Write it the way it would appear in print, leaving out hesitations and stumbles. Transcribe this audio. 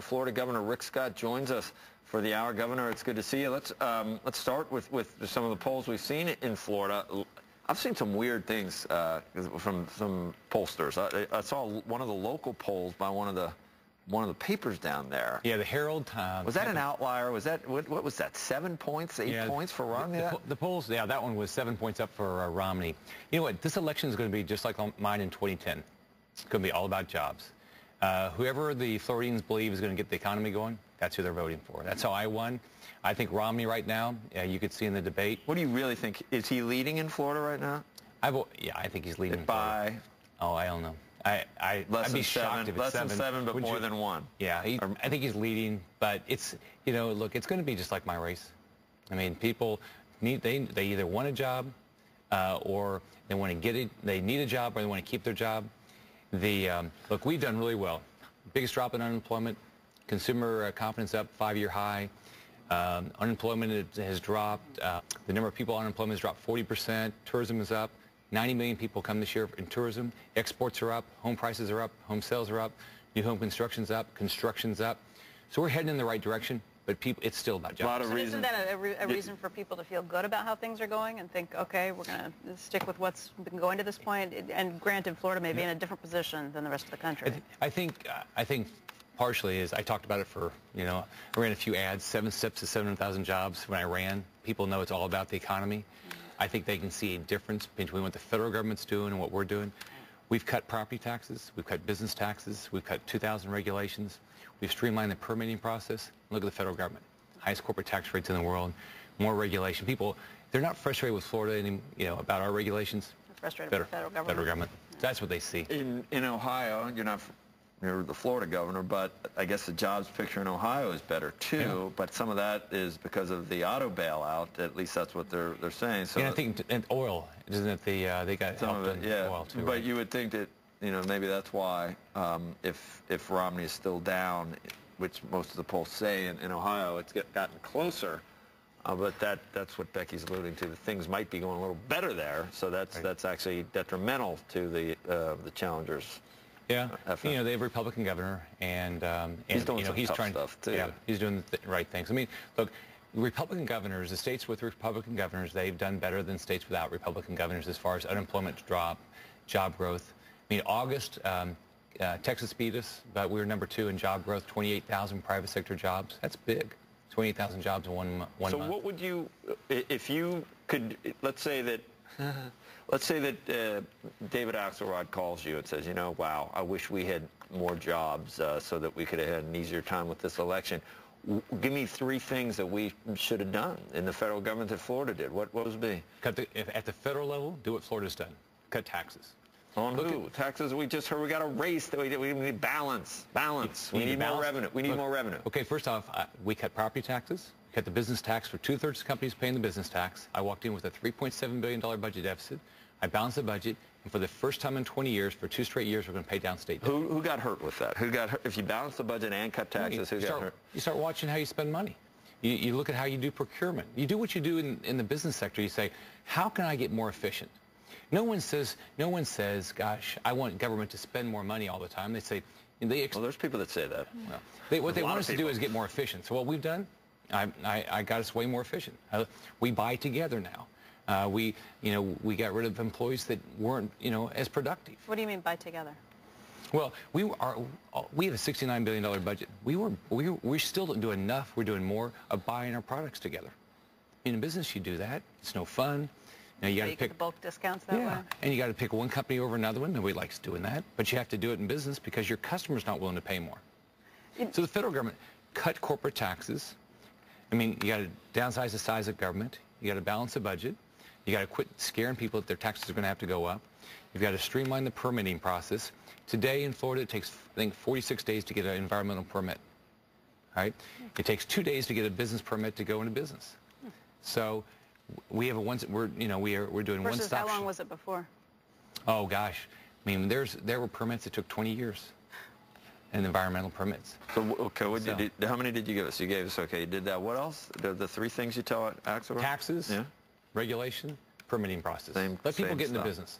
Florida Governor Rick Scott joins us for the hour. Governor, it's good to see you. Let's start with some of the polls we've seen in Florida. I've seen some weird things from some pollsters. I saw one of the local polls by one of the papers down there. Yeah, the Herald. Was that an outlier? Was that what was that? 7 points, 8 points for Romney? The polls, yeah, that one was 7 points up for Romney. You know what? This election is going to be just like mine in 2010. It's going to be all about jobs. Whoever the Floridians believe is going to get the economy going, that's who they're voting for. That's how I won. I think Romney right now, you could see in the debate. What do you really think? Is he leading in Florida right now? Yeah, I think he's leading. By? Oh, I don't know. I'd be shocked if it's less than seven, but more than one. Yeah, I think he's leading, but it's, look, it's going to be just like my race. I mean, people they either want a job or they want to get it. They need a job or they want to keep their job. Look, we've done really well. Biggest drop in unemployment, consumer confidence up, 5-year high. Unemployment has dropped. The number of people on unemployment has dropped 40%. Tourism is up. 90 million people come this year in tourism. Exports are up. Home prices are up. Home sales are up. New home construction's up. Construction's up. So we're heading in the right direction. But it's still about jobs. Isn't that a reason for people to feel good about how things are going and think, okay, we're going to stick with what's been going to this point? And granted, Florida may be in a different position than the rest of the country. I think partially is I talked about it for, I ran a few ads, 7 steps to 700,000 jobs when I ran. People know it's all about the economy. I think they can see a difference between what the federal government's doing and what we're doing. We've cut property taxes. We've cut business taxes. We've cut 2,000 regulations. We've streamlined the permitting process. Look at the federal government. Highest corporate tax rates in the world. More regulation. People, they're not frustrated with Florida about our regulations. They're frustrated with the federal government. Federal government. That's what they see. In Ohio, you're the Florida governor, but I guess the jobs picture in Ohio is better too. Yeah. But some of that is because of the auto bailout. At least that's what they're saying. So I think and oil, isn't it? They got some of it, yeah. Oil too. But right? you would think that maybe that's why if Romney is still down, which most of the polls say in Ohio, it's gotten closer. But that's what Becky's alluding to. The things might be going a little better there. So that's actually detrimental to the challengers. Yeah, they have a Republican governor, and he's doing he's tough trying stuff too. Yeah, he's doing the right things. I mean, look, Republican governors, the states with Republican governors, they've done better than states without Republican governors as far as unemployment drop, job growth. I mean, August, Texas beat us, but we were number 2 in job growth, 28,000 private sector jobs. That's big, 28,000 jobs in one month. So what would you, if you could, let's say that David Axelrod calls you and says, wow, I wish we had more jobs so that we could have had an easier time with this election. Give me 3 things that we should have done in the federal government that Florida did. What would it be? At the federal level, do what Florida's done. Cut taxes. On who? Taxes, we just heard we got a race. We need balance. We need more revenue. We need more revenue. Okay, first off, we cut property taxes. We cut the business tax for 2/3 of companies paying the business tax. I walked in with a $3.7 billion budget deficit. I balanced the budget, and for the first time in 20 years, for 2 straight years, we're going to pay down state debt. Who got hurt with that? Who got hurt? If you balance the budget and cut taxes, who got hurt? You start watching how you spend money. You look at how you do procurement. You do what you do in the business sector. You say, how can I get more efficient? No one says, gosh, I want government to spend more money all the time. They say, well, there's people that say that. Well, what they want us to do is get more efficient. So what we've done, I got us way more efficient. We buy together now. We got rid of employees that weren't, as productive. What do you mean buy together? Well, we have a $69 billion budget. We still don't do enough. We're doing more of buying our products together. In business, you do that. It's no fun. You got to pick the bulk discounts that way. And you got to pick one company over another one. Nobody likes doing that, but you have to do it in business because your customer's not willing to pay more. So the federal government cut corporate taxes. I mean, you got to downsize the size of government. You got to balance the budget. You got to quit scaring people that their taxes are going to have to go up. You've got to streamline the permitting process. Today in Florida, it takes, I think, 46 days to get an environmental permit. All right? It takes 2 days to get a business permit to go into business. So we have we're doing one stop. How long was it before? Oh gosh, I mean there were permits that took 20 years, and environmental permits. So okay, how many did you give us? You gave us you did that. What else? The 3 things you tell Axelrod? Taxes, regulation, permitting process. Let people get into business.